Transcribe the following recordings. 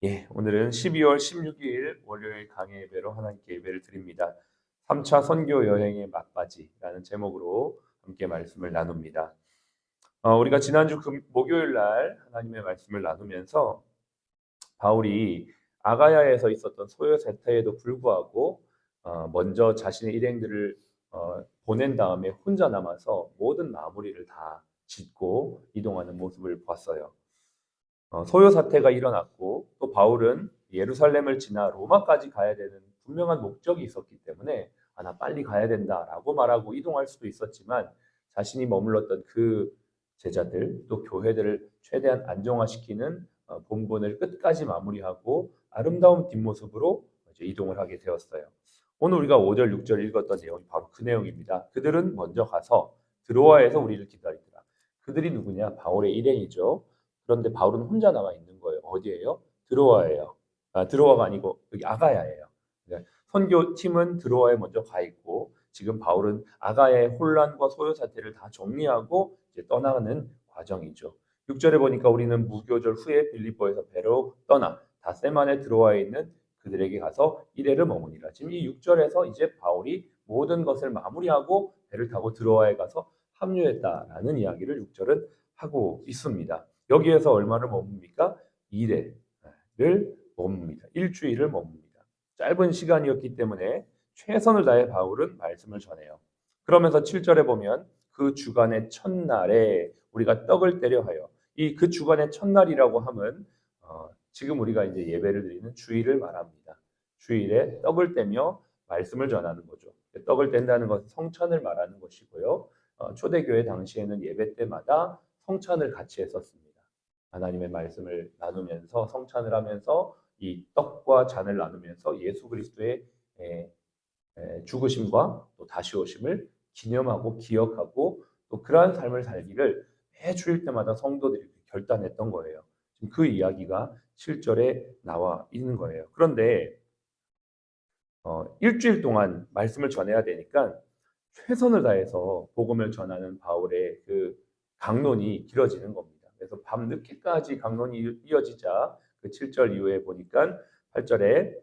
오늘은 12월 16일 월요일 강해 예배로 하나님께 예배를 드립니다. 3차 선교 여행의 막바지라는 제목으로 함께 말씀을 나눕니다. 우리가 지난주 목요일 날 하나님의 말씀을 나누면서 바울이 아가야에서 있었던 소요 세태에도 불구하고 먼저 자신의 일행들을 보낸 다음에 혼자 남아서 모든 마무리를 다 짓고 이동하는 모습을 봤어요. 소요 사태가 일어났고 또 바울은 예루살렘을 지나 로마까지 가야 되는 분명한 목적이 있었기 때문에 나 빨리 가야 된다라고 말하고 이동할 수도 있었지만 자신이 머물렀던 그 제자들 또 교회들을 최대한 안정화시키는 본분을 끝까지 마무리하고 아름다운 뒷모습으로 이제 이동을 하게 되었어요. 오늘 우리가 5절, 6절 읽었던 내용이 바로 그 내용입니다. 그들은 먼저 가서 드로아에서 우리를 기다리더라. 그들이 누구냐? 바울의 일행이죠. 그런데 바울은 혼자 남아 있는 거예요. 어디예요? 드로아예요. 드로아가 아니고 여기 아가야예요. 선교팀은 드로아에 먼저 가 있고 지금 바울은 아가야의 혼란과 소요 사태를 다 정리하고 이제 떠나는 과정이죠. 6절에 보니까 우리는 무교절 후에 빌립보에서 배로 떠나 닷새만에 드로아에 있는 그들에게 가서 이래를 머무니라. 지금 이 6절에서 이제 바울이 모든 것을 마무리하고 배를 타고 드로아에 가서 합류했다라는 이야기를 6절은 하고 있습니다. 여기에서 얼마를 머뭅니까? 2일을 머뭅니다. 일주일을 머뭅니다. 짧은 시간이었기 때문에 최선을 다해 바울은 말씀을 전해요. 그러면서 7절에 보면 그 주간의 첫날에 우리가 떡을 떼려 하여 이 그 주간의 첫날이라고 하면 지금 우리가 이제 예배를 드리는 주일을 말합니다. 주일에 떡을 떼며 말씀을 전하는 거죠. 떡을 뗀다는 것은 성찬을 말하는 것이고요. 초대교회 당시에는 예배 때마다 성찬을 같이 했었습니다. 하나님의 말씀을 나누면서 성찬을 하면서 이 떡과 잔을 나누면서 예수 그리스도의 죽으심과 또 다시 오심을 기념하고 기억하고 또 그러한 삶을 살기를 매 주일 때마다 성도들이 결단했던 거예요. 지금 그 이야기가 7절에 나와 있는 거예요. 그런데 일주일 동안 말씀을 전해야 되니까 최선을 다해서 복음을 전하는 바울의 그 강론이 길어지는 겁니다. 그래서 밤 늦게까지 강론이 이어지자 그 7절 이후에 보니까 8절에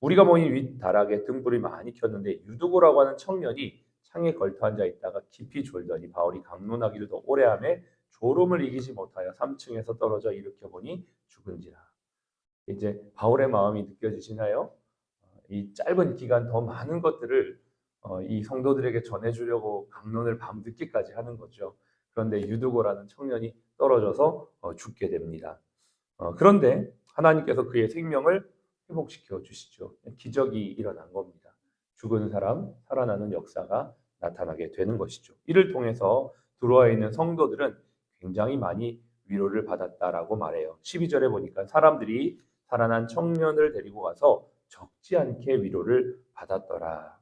우리가 모인 윗다락에 등불이 많이 켰는데 유두고라고 하는 청년이 창에 걸터 앉아 있다가 깊이 졸더니 바울이 강론하기를 더 오래 하매 졸음을 이기지 못하여 3층에서 떨어져 일으켜 보니 죽은지라. 이제 바울의 마음이 느껴지시나요? 이 짧은 기간 더 많은 것들을 이 성도들에게 전해주려고 강론을 밤 늦게까지 하는 거죠. 그런데 유두고라는 청년이 떨어져서 죽게 됩니다. 그런데 하나님께서 그의 생명을 회복시켜 주시죠. 기적이 일어난 겁니다. 죽은 사람 살아나는 역사가 나타나게 되는 것이죠. 이를 통해서 드로아에 있는 성도들은 굉장히 많이 위로를 받았다라고 말해요. 12절에 보니까 사람들이 살아난 청년을 데리고 가서 적지 않게 위로를 받았더라.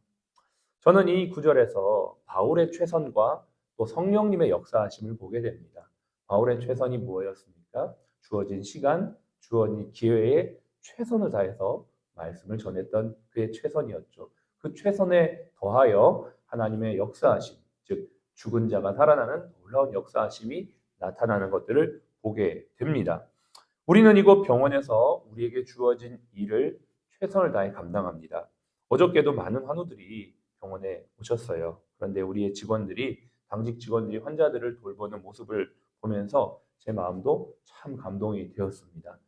저는 이 구절에서 바울의 최선과 또 성령님의 역사하심을 보게 됩니다. 바울의 최선이 무엇이었습니까? 주어진 시간, 주어진 기회에 최선을 다해서 말씀을 전했던 그의 최선이었죠. 그 최선에 더하여 하나님의 역사하심, 즉 죽은 자가 살아나는 놀라운 역사하심이 나타나는 것들을 보게 됩니다. 우리는 이곳 병원에서 우리에게 주어진 일을 최선을 다해 감당합니다. 어저께도 많은 환우들이 병원에 오셨어요. 그런데 우리의 직원들이 당직 직원들이 환자들을 돌보는 모습을 보면서 제 마음도 참 감동이 되었습니다.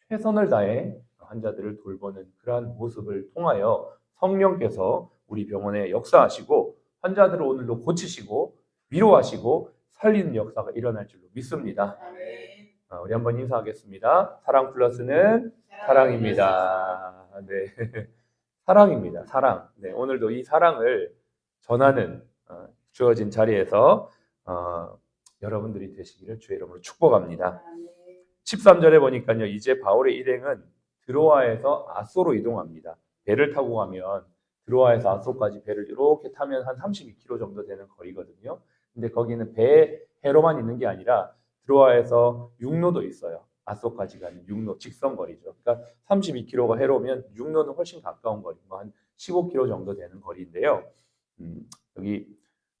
최선을 다해 환자들을 돌보는 그러한 모습을 통하여 성령께서 우리 병원에 역사하시고 환자들을 오늘도 고치시고 위로하시고 살리는 역사가 일어날 줄로 믿습니다. 우리 한번 인사하겠습니다. 사랑 플러스는 사랑입니다. 네. 사랑입니다. 사랑. 네, 오늘도 이 사랑을 전하는 주어진 자리에서 여러분들이 되시기를 주의 이름으로 축복합니다. 13절에 보니까요. 이제 바울의 일행은 드로아에서 아소로 이동합니다. 배를 타고 가면 드로아에서 아소까지 배를 이렇게 타면 한 32km 정도 되는 거리거든요. 근데 거기는 해로만 있는 게 아니라 드로아에서 육로도 있어요. 아소까지 가는 육로, 직선거리죠. 그러니까 32km가 해로면 육로는 훨씬 가까운 거리, 한 15km 정도 되는 거리인데요. 여기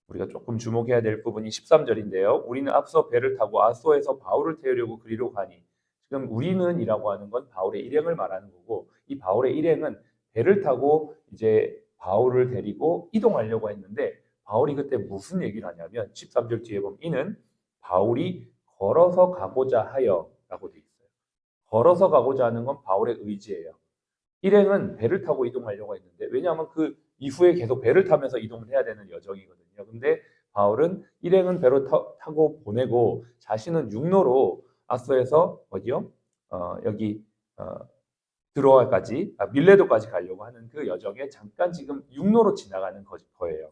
우리가 조금 주목해야 될 부분이 13절인데요. 우리는 앞서 배를 타고 아소에서 바울을 태우려고 그리로 가니 지금 우리는이라고 하는 건 바울의 일행을 말하는 거고, 이 바울의 일행은 배를 타고 이제 바울을 데리고 이동하려고 했는데, 바울이 그때 무슨 얘기를 하냐면 13절 뒤에 보면 이는 바울이 걸어서 가고자 하여라고 돼 있어요. 걸어서 가고자 하는 건 바울의 의지예요. 일행은 배를 타고 이동하려고 했는데, 왜냐하면 그 이후에 계속 배를 타면서 이동을 해야 되는 여정이거든요. 근데 바울은 일행은 배로 타고 보내고 자신은 육로로 아소에서 어디요? 여기 드로아까지, 밀레도까지 가려고 하는 그 여정에 잠깐 지금 육로로 지나가는 거예요.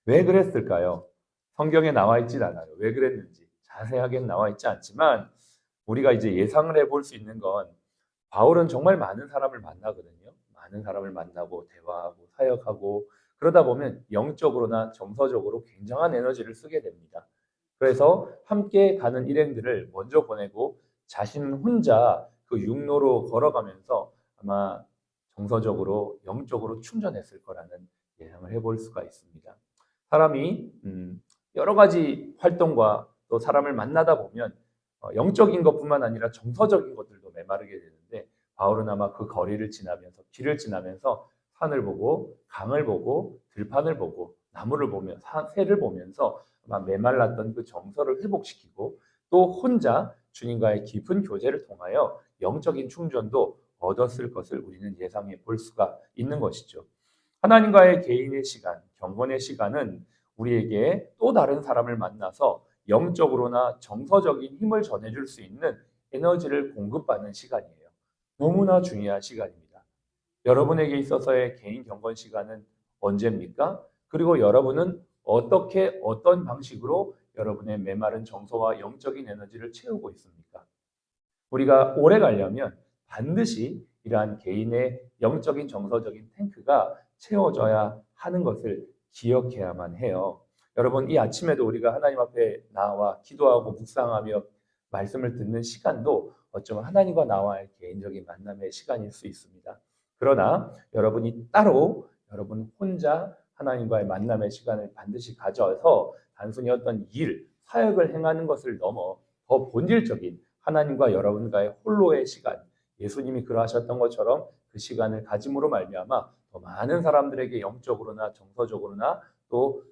왜 그랬을까요? 성경에 나와 있진 않아요. 왜 그랬는지 자세하게는 나와 있지 않지만 우리가 이제 예상을 해볼 수 있는 건, 바울은 정말 많은 사람을 만나거든요. 많은 사람을 만나고 대화하고 사역하고 그러다 보면 영적으로나 정서적으로 굉장한 에너지를 쓰게 됩니다. 그래서 함께 가는 일행들을 먼저 보내고 자신은 혼자 그 육로로 걸어가면서 아마 정서적으로 영적으로 충전했을 거라는 예상을 해볼 수가 있습니다. 사람이 여러 가지 활동과 또 사람을 만나다 보면 영적인 것뿐만 아니라 정서적인 것들도 메마르게 되는데, 바울은 아마 그 거리를 지나면서, 길을 지나면서 산을 보고 강을 보고 들판을 보고 나무를 보며 새를 보면서 아마 메말랐던 그 정서를 회복시키고, 또 혼자 주님과의 깊은 교제를 통하여 영적인 충전도 얻었을 것을 우리는 예상해 볼 수가 있는 것이죠. 하나님과의 개인의 시간, 경건의 시간은 우리에게 또 다른 사람을 만나서 영적으로나 정서적인 힘을 전해줄 수 있는 에너지를 공급받는 시간이에요. 너무나 중요한 시간입니다. 여러분에게 있어서의 개인 경건 시간은 언제입니까? 그리고 여러분은 어떻게, 어떤 방식으로 여러분의 메마른 정서와 영적인 에너지를 채우고 있습니까? 우리가 오래 가려면 반드시 이러한 개인의 영적인 정서적인 탱크가 채워져야 하는 것을 기억해야만 해요. 여러분, 이 아침에도 우리가 하나님 앞에 나와 기도하고 묵상하며 말씀을 듣는 시간도 어쩌면 하나님과 나와의 개인적인 만남의 시간일 수 있습니다. 그러나 여러분이 따로, 여러분 혼자 하나님과의 만남의 시간을 반드시 가져서 단순히 어떤 일, 사역을 행하는 것을 넘어 더 본질적인 하나님과 여러분과의 홀로의 시간, 예수님이 그러하셨던 것처럼 그 시간을 가짐으로 말미암아 더 많은 사람들에게 영적으로나 정서적으로나 또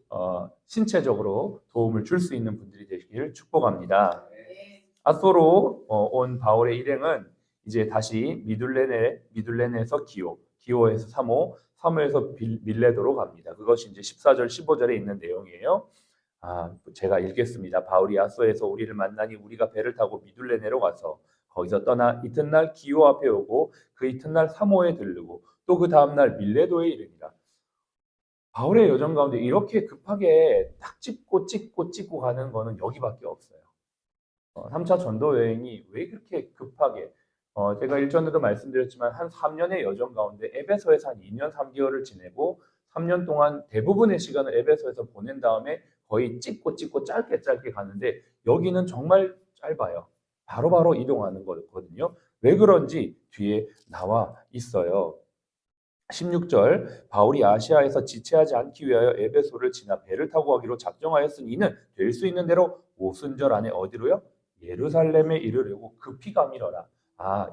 신체적으로 도움을 줄 수 있는 분들이 되시기를 축복합니다. 아소로 온 바울의 일행은 이제 다시 미둘레네에서 기오에서 사모에서 밀레도로 갑니다. 그것이 이제 14절 15절에 있는 내용이에요. 제가 읽겠습니다. 바울이 아소에서 우리를 만나니 우리가 배를 타고 미둘레네로 가서 거기서 떠나 이튿날 기오 앞에 오고 그 이튿날 사모에 들르고 또 그 다음날 밀레도에 이르니라. 바울의 여정 가운데 이렇게 급하게 딱 찍고 가는 거는 여기밖에 없어요. 3차 전도 여행이 왜 그렇게 급하게, 제가 일전에도 말씀드렸지만 한 3년의 여정 가운데 에베소에서 한 2년 3개월을 지내고 3년 동안 대부분의 시간을 에베소에서 보낸 다음에 거의 찍고 짧게 가는데, 여기는 정말 짧아요. 바로바로 이동하는 거거든요. 왜 그런지 뒤에 나와 있어요. 16절, 바울이 아시아에서 지체하지 않기 위하여 에베소를 지나 배를 타고 가기로 작정하였으니 이는 될 수 있는 대로 오순절 안에 어디로요? 예루살렘에 이르려고 급히 가미러라.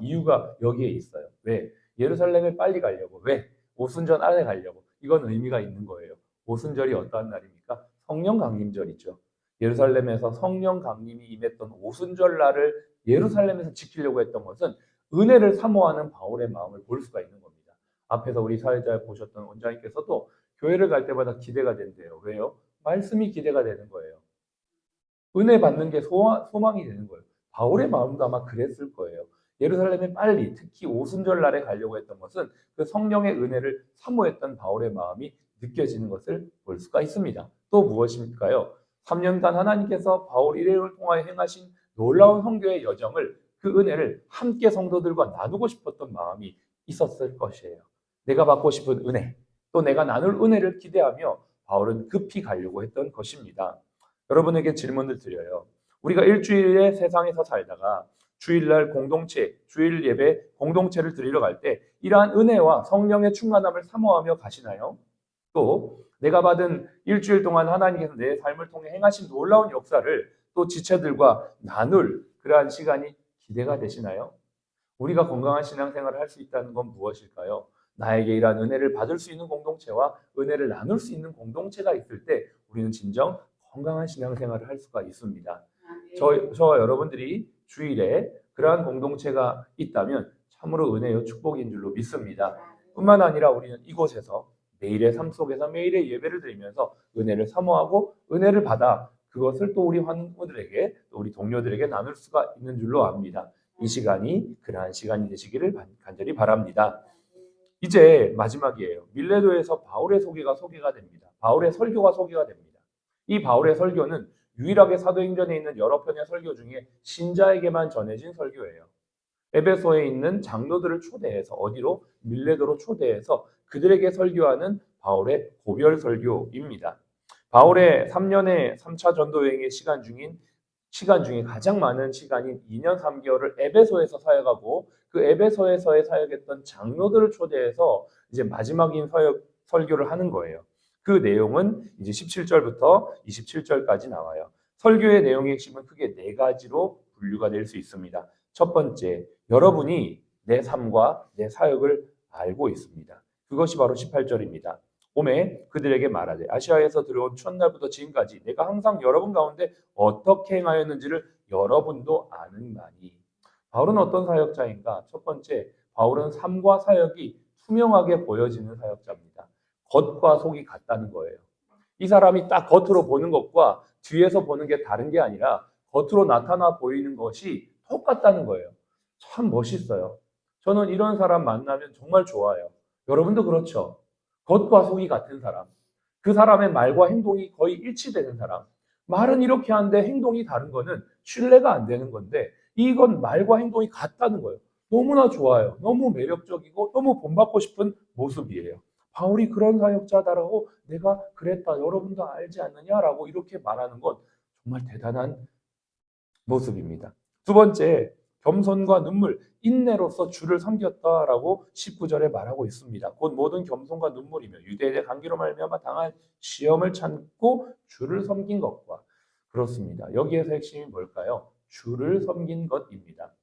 이유가 여기에 있어요. 왜? 예루살렘에 빨리 가려고. 왜? 오순절 안에 가려고. 이건 의미가 있는 거예요. 오순절이 어떠한 날입니까? 성령 강림절이죠. 예루살렘에서 성령 강림이 임했던 오순절 날을 예루살렘에서 지키려고 했던 것은 은혜를 사모하는 바울의 마음을 볼 수가 있는 겁니다. 앞에서 우리 사회자에 보셨던 원장님께서도 교회를 갈 때마다 기대가 된대요. 왜요? 말씀이 기대가 되는 거예요. 은혜 받는 게 소망이 되는 거예요. 바울의 마음도 아마 그랬을 거예요. 예루살렘에 빨리, 특히 오순절 날에 가려고 했던 것은 그 성령의 은혜를 사모했던 바울의 마음이 느껴지는 것을 볼 수가 있습니다. 또 무엇일까요? 3년간 하나님께서 바울 일행을 통하여 행하신 놀라운 선교의 여정을, 그 은혜를 함께 성도들과 나누고 싶었던 마음이 있었을 것이에요. 내가 받고 싶은 은혜, 또 내가 나눌 은혜를 기대하며 바울은 급히 가려고 했던 것입니다. 여러분에게 질문을 드려요. 우리가 일주일에 세상에서 살다가 주일날 공동체, 주일 예배 공동체를 드리러 갈 때 이러한 은혜와 성령의 충만함을 사모하며 가시나요? 또 내가 받은 일주일 동안 하나님께서 내 삶을 통해 행하신 놀라운 역사를 또 지체들과 나눌 그러한 시간이 기대가 되시나요? 우리가 건강한 신앙생활을 할 수 있다는 건 무엇일까요? 나에게 이러한 은혜를 받을 수 있는 공동체와 은혜를 나눌 수 있는 공동체가 있을 때 우리는 진정 건강한 신앙생활을 할 수가 있습니다. 저와 여러분들이 주일에 그러한 공동체가 있다면 참으로 은혜요 축복인 줄로 믿습니다. 뿐만 아니라 우리는 이곳에서 매일의 삶 속에서 매일의 예배를 드리면서 은혜를 사모하고 은혜를 받아 그것을 또 우리 환우들에게 또 우리 동료들에게 나눌 수가 있는 줄로 압니다. 이 시간이 그러한 시간이 되시기를 간절히 바랍니다. 이제 마지막이에요. 밀레도에서 바울의 소개가 됩니다. 바울의 설교가 소개가 됩니다. 이 바울의 설교는 유일하게 사도행전에 있는 여러 편의 설교 중에 신자에게만 전해진 설교예요. 에베소에 있는 장로들을 초대해서 어디로? 밀레도로 초대해서 그들에게 설교하는 바울의 고별 설교입니다. 바울의 3년의 3차 전도 여행의 시간 중에 가장 많은 시간인 2년 3개월을 에베소에서 사역하고 그 에베소에서의 사역했던 장로들을 초대해서 이제 마지막인 설교를 하는 거예요. 그 내용은 이제 17절부터 27절까지 나와요. 설교의 내용의 핵심은 크게 네 가지로 분류가 될 수 있습니다. 첫 번째, 여러분이 내 삶과 내 사역을 알고 있습니다. 그것이 바로 18절입니다. 오매 그들에게 말하되 아시아에서 들어온 첫날부터 지금까지 내가 항상 여러분 가운데 어떻게 행하였는지를 여러분도 아는나니. 바울은 어떤 사역자인가? 첫 번째, 바울은 삶과 사역이 투명하게 보여지는 사역자입니다. 겉과 속이 같다는 거예요. 이 사람이 딱 겉으로 보는 것과 뒤에서 보는 게 다른 게 아니라 겉으로 나타나 보이는 것이 똑같다는 거예요. 참 멋있어요. 저는 이런 사람 만나면 정말 좋아요. 여러분도 그렇죠? 겉과 속이 같은 사람. 그 사람의 말과 행동이 거의 일치되는 사람. 말은 이렇게 하는데 행동이 다른 거는 신뢰가 안 되는 건데 이건 말과 행동이 같다는 거예요. 너무나 좋아요. 너무 매력적이고 너무 본받고 싶은 모습이에요. 바울이 그런 사역자다라고 내가 그랬다. 여러분도 알지 않느냐라고 이렇게 말하는 건 정말 대단한 모습입니다. 두 번째, 겸손과 눈물, 인내로서 주를 섬겼다라고 19절에 말하고 있습니다. 곧 모든 겸손과 눈물이며 유대인의 관계로 말미암아 당한 시험을 참고 주를 섬긴 것과 그렇습니다. 여기에서 핵심이 뭘까요? 주를 섬긴 것입니다.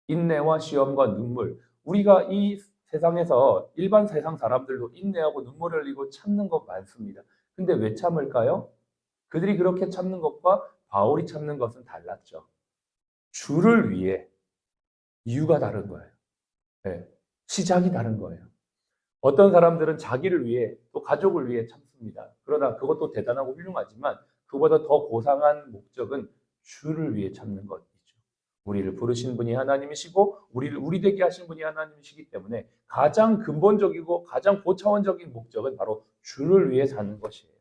인내와 시험과 눈물. 우리가 이 세상에서 일반 세상 사람들도 인내하고 눈물을 흘리고 참는 것 많습니다. 근데 왜 참을까요? 그들이 그렇게 참는 것과 바울이 참는 것은 달랐죠. 주를 위해 이유가 다른 거예요. 네, 시작이 다른 거예요. 어떤 사람들은 자기를 위해 또 가족을 위해 참습니다. 그러나 그것도 대단하고 훌륭하지만 그보다 더 고상한 목적은 주를 위해 참는 것이죠. 우리를 부르신 분이 하나님이시고 우리를 우리 되게 하신 분이 하나님이시기 때문에 가장 근본적이고 가장 고차원적인 목적은 바로 주를 위해 사는 것이에요.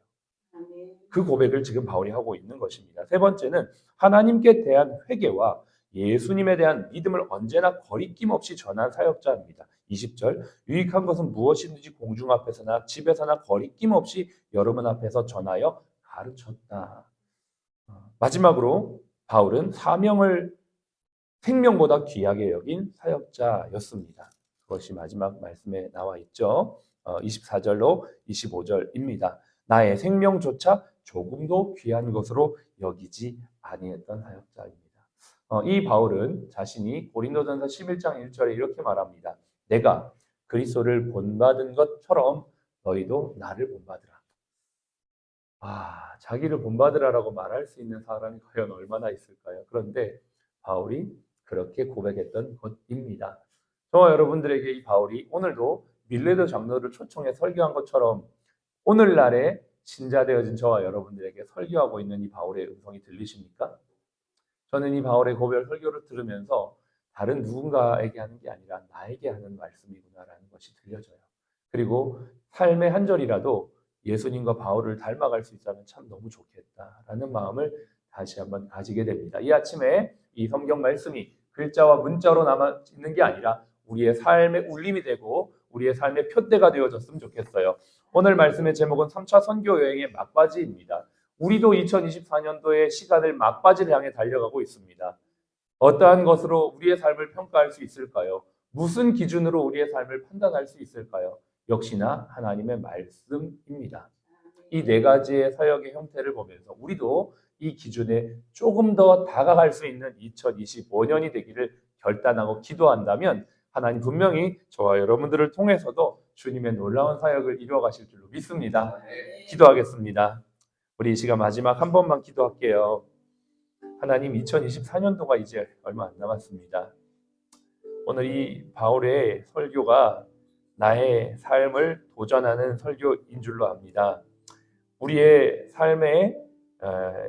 그 고백을 지금 바울이 하고 있는 것입니다. 세 번째는 하나님께 대한 회개와 예수님에 대한 믿음을 언제나 거리낌 없이 전한 사역자입니다. 20절, 유익한 것은 무엇이든지 공중 앞에서나 집에서나 거리낌 없이 여러분 앞에서 전하여 가르쳤다. 마지막으로 바울은 사명을 생명보다 귀하게 여긴 사역자였습니다. 그것이 마지막 말씀에 나와 있죠. 24절로 25절입니다. 나의 생명조차 조금도 귀한 것으로 여기지 아니했던 사역자입니다. 이 바울은 자신이 고린도전서 11장 1절에 이렇게 말합니다. 내가 그리스도를 본받은 것처럼 너희도 나를 본받으라. 자기를 본받으라라고 말할 수 있는 사람이 과연 얼마나 있을까요? 그런데 바울이 그렇게 고백했던 것입니다. 저와 여러분들에게 이 바울이 오늘도 밀레도 장로를 초청해 설교한 것처럼 오늘날에 신자되어진 저와 여러분들에게 설교하고 있는 이 바울의 음성이 들리십니까? 저는 이 바울의 고별 설교를 들으면서 다른 누군가에게 하는 게 아니라 나에게 하는 말씀이구나라는 것이 들려져요. 그리고 삶의 한 절이라도 예수님과 바울을 닮아갈 수 있다면 참 너무 좋겠다라는 마음을 다시 한번 가지게 됩니다. 이 아침에 이 성경 말씀이 글자와 문자로 남아 있는 게 아니라 우리의 삶의 울림이 되고 우리의 삶의 표대가 되어졌으면 좋겠어요. 오늘 말씀의 제목은 3차 선교 여행의 막바지입니다. 우리도 2024년도의 시간을 막바지를 향해 달려가고 있습니다. 어떠한 것으로 우리의 삶을 평가할 수 있을까요? 무슨 기준으로 우리의 삶을 판단할 수 있을까요? 역시나 하나님의 말씀입니다. 이 네 가지의 사역의 형태를 보면서 우리도 이 기준에 조금 더 다가갈 수 있는 2025년이 되기를 결단하고 기도한다면 하나님 분명히 저와 여러분들을 통해서도 주님의 놀라운 사역을 이루어가실 줄로 믿습니다. 기도하겠습니다. 우리 이 시간 마지막 한 번만 기도할게요. 하나님, 2024년도가 이제 얼마 안 남았습니다. 오늘 이 바울의 설교가 나의 삶을 도전하는 설교인 줄로 압니다. 우리의 삶에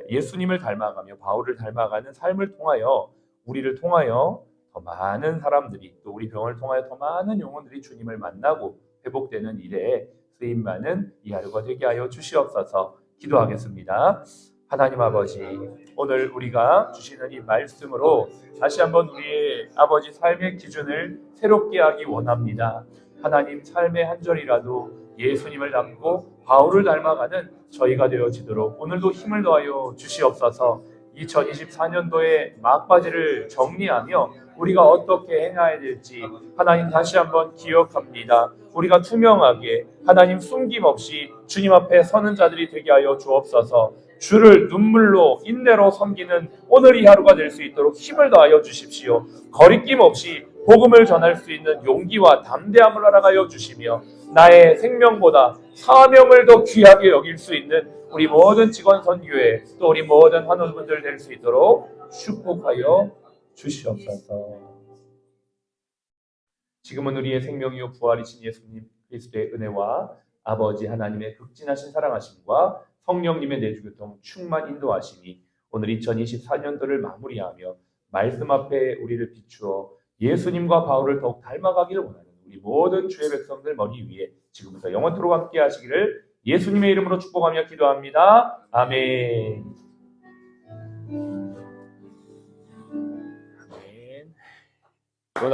예수님을 닮아가며 바울을 닮아가는 삶을 통하여 우리를 통하여 더 많은 사람들이 또 우리 병을 통하여 더 많은 영혼들이 주님을 만나고 회복되는 일에 쓰임받는 이 하루가 되게 하여 주시옵소서. 기도하겠습니다. 하나님 아버지, 오늘 우리가 주시는 이 말씀으로 다시 한번 우리의 아버지 삶의 기준을 새롭게 하기 원합니다. 하나님, 삶의 한 절이라도 예수님을 닮고 바울을 닮아가는 저희가 되어지도록 오늘도 힘을 더하여 주시옵소서. 2024년도의 막바지를 정리하며 우리가 어떻게 행해야 될지 하나님 다시 한번 기억합니다. 우리가 투명하게 하나님 숨김없이 주님 앞에 서는 자들이 되게 하여 주옵소서. 주를 눈물로 인내로 섬기는 오늘 이 하루가 될 수 있도록 힘을 더하여 주십시오. 거리낌 없이 복음을 전할 수 있는 용기와 담대함을 허락하여 주시며 나의 생명보다 사명을 더 귀하게 여길 수 있는 우리 모든 직원 선교회 또 우리 모든 환우분들 될 수 있도록 축복하여 주시옵소서. 지금은 우리의 생명이요 부활이신 예수님 그리스도의 은혜와 아버지 하나님의 극진하신 사랑하심과 성령님의 내주교통 충만 인도하심이 오늘 2024년도를 마무리하며 말씀 앞에 우리를 비추어 예수님과 바울을 더욱 닮아가기를 원하는 우리 모든 주의 백성들 머리 위에 지금부터 영원토록 함께 하시기를 예수님의 이름으로 축복하며 기도합니다. 아멘.